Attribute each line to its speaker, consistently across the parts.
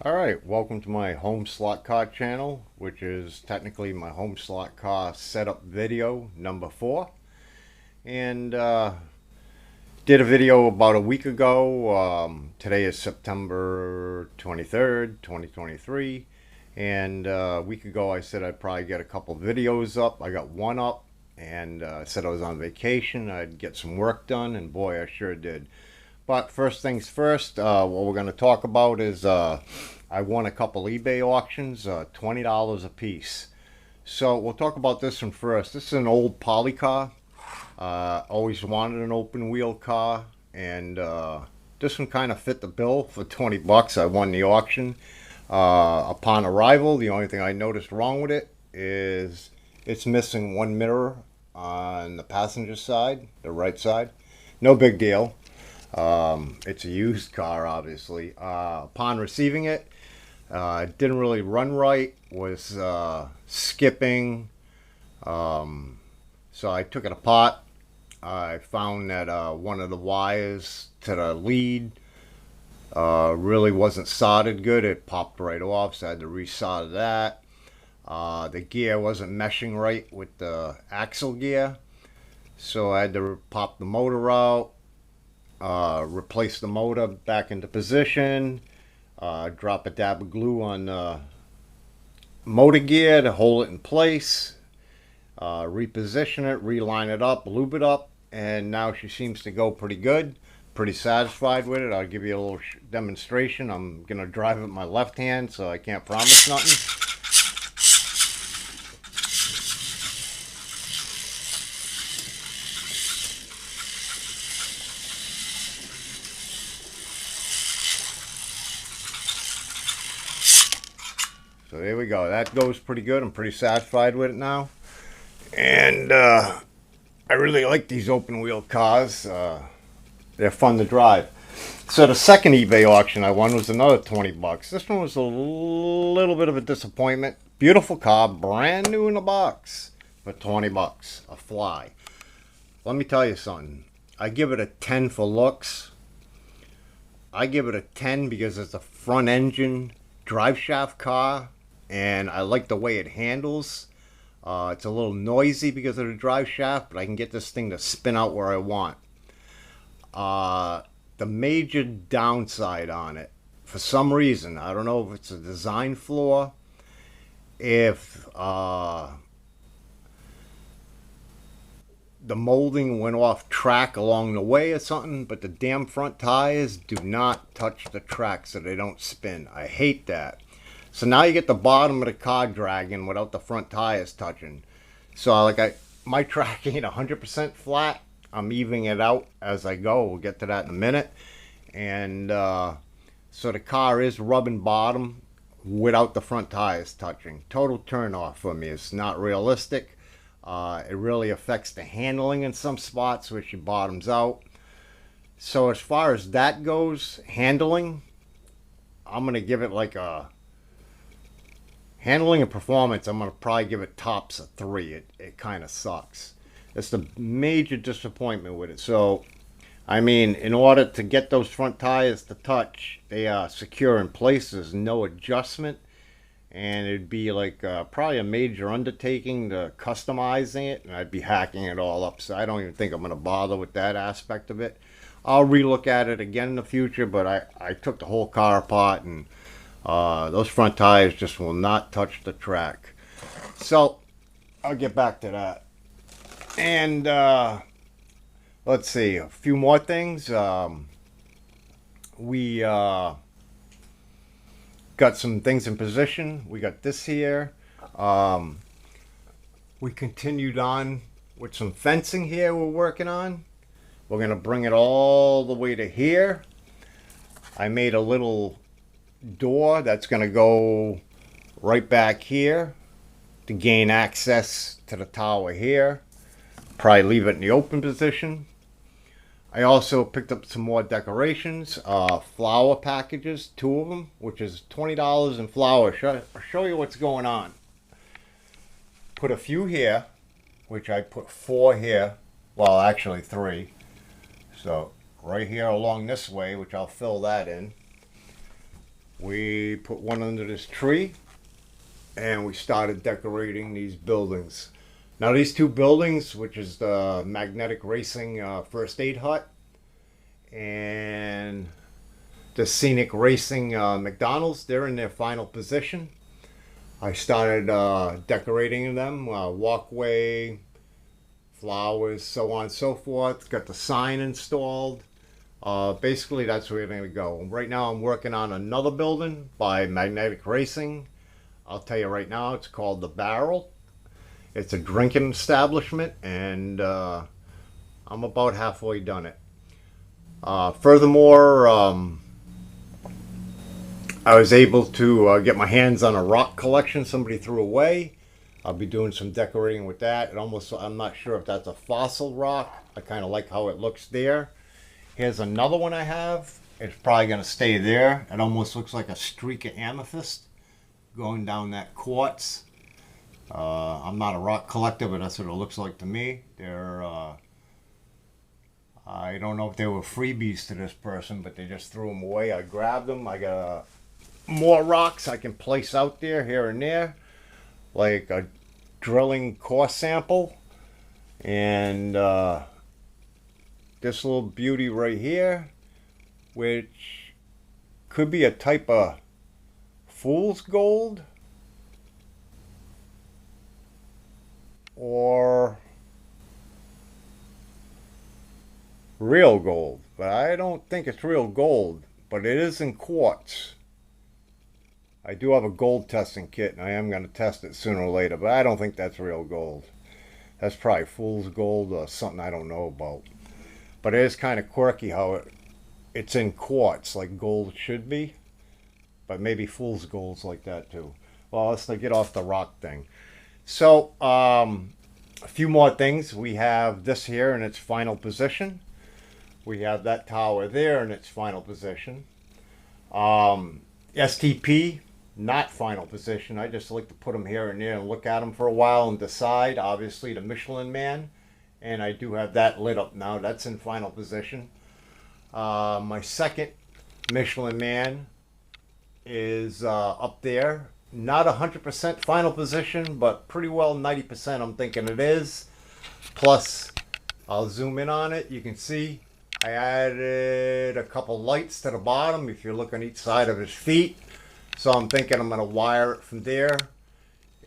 Speaker 1: Alright, welcome to my home slot car channel, which is technically my home slot car setup video number 4. And did a video about a week ago. Today is September 23rd, 2023. And a week ago I said I'd probably get a couple videos up. I got one up, and said I was on vacation. I'd get some work done, and boy, I sure did. But first things first, what we're going to talk about is I won a couple eBay auctions, $20 a piece. So we'll talk about this one first. This is an old poly car. Always wanted an open wheel car, and this one kind of fit the bill for 20 bucks. I won the auction. Upon arrival, the only thing I noticed wrong with it is it's missing one mirror on the passenger side, the right side. No big deal. It's a used car, obviously. Upon receiving it, it didn't really run right, was skipping. So I took it apart. I found that one of the wires to the lead really wasn't soldered good. It popped right off, so I had to resolder that. The gear wasn't meshing right with the axle gear, so I had to pop the motor out. Replace the motor back into position, drop a dab of glue on the motor gear to hold it in place, reposition it, reline it up, lube it up, and now she seems to go pretty good. Pretty satisfied with it. I'll give you a little demonstration. I'm going to drive it with my left hand, so I can't promise nothing. So there we go. That goes pretty good. I'm pretty satisfied with it now. And I really like these open wheel cars. They're fun to drive. So the second eBay auction I won was another 20 bucks. This one was a little bit of a disappointment. Beautiful car, brand new in the box, for 20 bucks. A fly. Let me tell you something. I give it a 10 for looks. I give it a 10 because it's a front engine drive shaft car, and I like the way it handles. It's a little noisy because of the drive shaft, but I can get this thing to spin out where I want. The major downside on it, for some reason, I don't know if it's a design flaw, if the molding went off track along the way or something, but the damn front tires do not touch the track so they don't spin. I hate that. So now you get the bottom of the car dragging without the front tires touching. So my track ain't 100% flat. I'm evening it out as I go. We'll get to that in a minute. And so the car is rubbing bottom without the front tires touching. Total turn off for me. It's not realistic. It really affects the handling in some spots where she bottoms out. So as far as that goes, handling, I'm going to give it like a... Handling and performance, I'm going to probably give it tops a 3. It kind of sucks. That's the major disappointment with it. So, I mean, in order to get those front tires to touch, they are secure in place. There's no adjustment. And it'd be like probably a major undertaking to customizing it. And I'd be hacking it all up. So I don't even think I'm going to bother with that aspect of it. I'll relook at it again in the future. But I took the whole car apart, and those front tires just will not touch the track. So I'll get back to that. And let's see, a few more things. We got some things in position. We got this here. We continued on with some fencing here we're working on. We're going to bring it all the way to here. I made a little door that's going to go right back here to gain access to the tower here. Probably leave it in the open position. I also picked up some more decorations, flower packages, 2 of them, which is $20 in flowers. I'll show you what's going on. Put a few here, which I put 4 here. Well, actually 3. So right here along this way, which I'll fill that in. we put one under this tree and we started decorating these buildings. Now these two buildings, which is the Magnetic Racing First Aid Hut and the Scenic Racing McDonald's, they're in their final position. I started decorating them, walkway, flowers, so on and so forth. Got the sign installed. Basically that's where we're going to go. Right now I'm working on another building by Magnetic Racing. I'll tell you right now, it's called The Barrel. It's a drinking establishment, and I'm about halfway done it. Furthermore, I was able to get my hands on a rock collection somebody threw away. I'll be doing some decorating with that. I'm not sure if that's a fossil rock. I kind of like how it looks there. Here's another one I have. It's probably going to stay there. It almost looks like a streak of amethyst going down that quartz. I'm not a rock collector, but that's what it looks like to me. They're I don't know if they were freebies to this person, but they just threw them away. I grabbed them. I got more rocks I can place out there here and there, like a drilling core sample, and this little beauty right here, which could be a type of fool's gold or real gold, but I don't think it's real gold, but it is in quartz. I do have a gold testing kit and I am going to test it sooner or later, but I don't think that's real gold. That's probably fool's gold or something I don't know about. But it is kind of quirky how it's in quartz like gold should be, but maybe fool's gold's like that too. Well, let's get off the rock thing. So a few more things. We have this here in its final position. We have that tower there in its final position. STP, not final position. I just like to put them here and there and look at them for a while and decide. Obviously the Michelin Man, and I do have that lit up now. That's in final position. My second Michelin Man is up there. Not 100% final position, but pretty well 90% I'm thinking it is. Plus, I'll zoom in on it. You can see I added a couple lights to the bottom if you look on each side of his feet. So I'm thinking I'm going to wire it from there.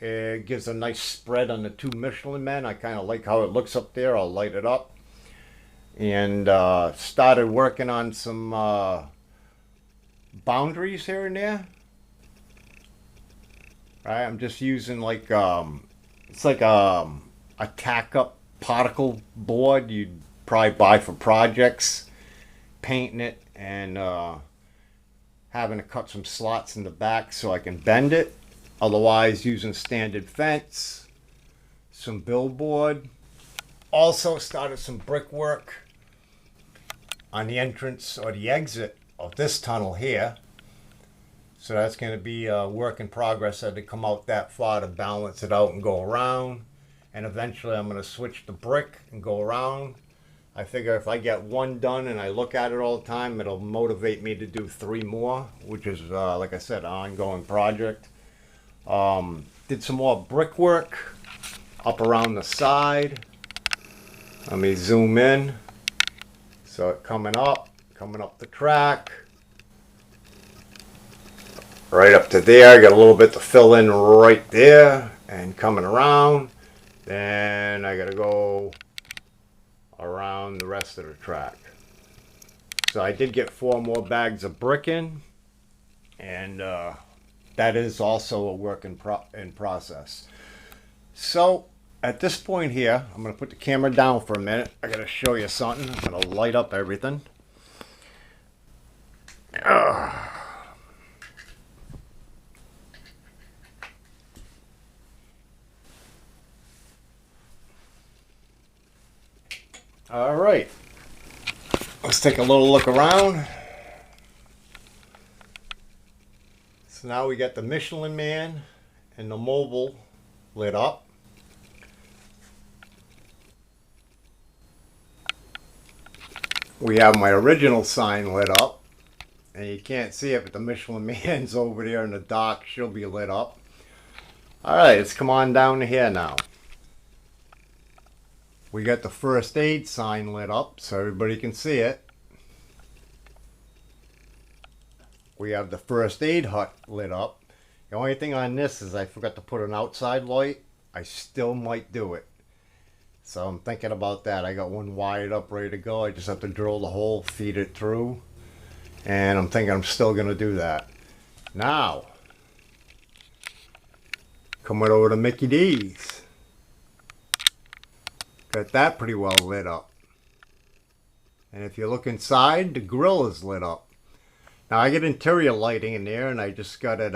Speaker 1: It gives a nice spread on the two Michelin Men. I kind of like how it looks up there. I'll light it up. And started working on some boundaries here and there. Right, I'm just using like it's like a tack up particle board you'd probably buy for projects, painting it and having to cut some slots in the back so I can bend it. Otherwise using standard fence, some billboard. Also started some brickwork on the entrance or the exit of this tunnel here. So that's going to be a work in progress. I had to come out that far to balance it out and go around. And eventually I'm going to switch the brick and go around. I figure if I get one done and I look at it all the time, it'll motivate me to do 3 more, which is, like I said, an ongoing project. Did some more brickwork up around the side. Let me zoom in. So it coming up the track. Right up to there. I got a little bit to fill in right there and coming around. Then I got to go around the rest of the track. So I did get 4 more bags of brick in, and that is also a work in process. So at this point here, I'm going to put the camera down for a minute. I got to show you something. I'm going to light up everything. All right, let's take a little look around. So now we got the Michelin Man and the mobile lit up. We have my original sign lit up, And you can't see it, but the Michelin Man's over there in the dock. She'll be lit up. Alright, let's come on down to here now. We got the first aid sign lit up so everybody can see it. We have the first aid hut lit up. The only thing on this is I forgot to put an outside light. I still might do it. So I'm thinking about that. I got one wired up, ready to go. I just have to drill the hole, feed it through. And I'm thinking I'm still going to do that. Now, coming over to Mickey D's. Got that pretty well lit up. And if you look inside, the grill is lit up. Now I get interior lighting in there, and I just got it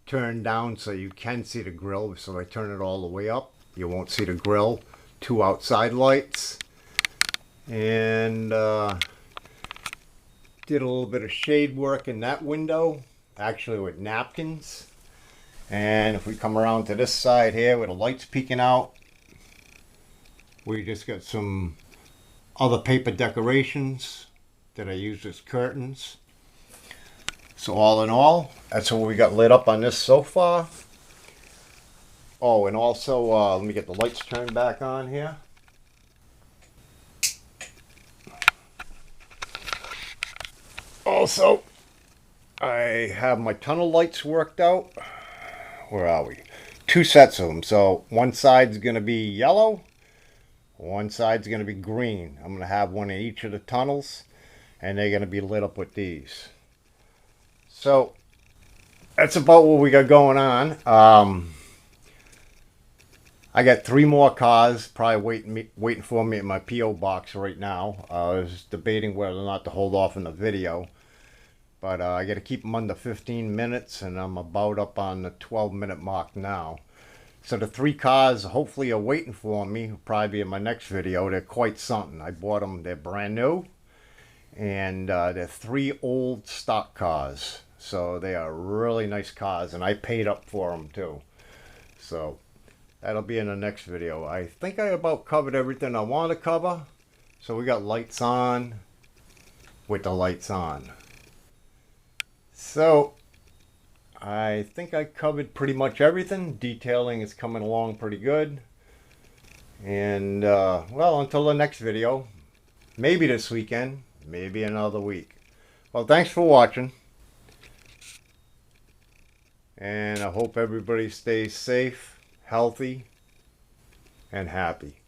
Speaker 1: turned down so you can see the grill. So I turn it all the way up, you won't see the grill. 2 outside lights. And did a little bit of shade work in that window, actually with napkins. And if we come around to this side here with the lights peeking out, we just got some other paper decorations that I used as curtains. So all in all, that's what we got lit up on this so far. Oh, and also, let me get the lights turned back on here. Also, I have my tunnel lights worked out. Where are we? 2 sets of them. So one side's going to be yellow. One side's going to be green. I'm going to have one in each of the tunnels. And they're going to be lit up with these. So that's about what we got going on. I got 3 more cars probably waiting for me at my P.O. box right now. I was debating whether or not to hold off in the video. But I got to keep them under 15 minutes, and I'm about up on the 12-minute mark now. So the 3 cars hopefully are waiting for me. Will probably be in my next video. They're quite something. I bought them. They're brand new. And they're 3 old stock cars. So they are really nice cars, and I paid up for them too. So that'll be in the next video. I think I about covered everything I want to cover. So we got lights on with the lights on. So I think I covered pretty much everything. Detailing is coming along pretty good. And well, until the next video, maybe this weekend, maybe another week. Well, thanks for watching. And I hope everybody stays safe, healthy, and happy.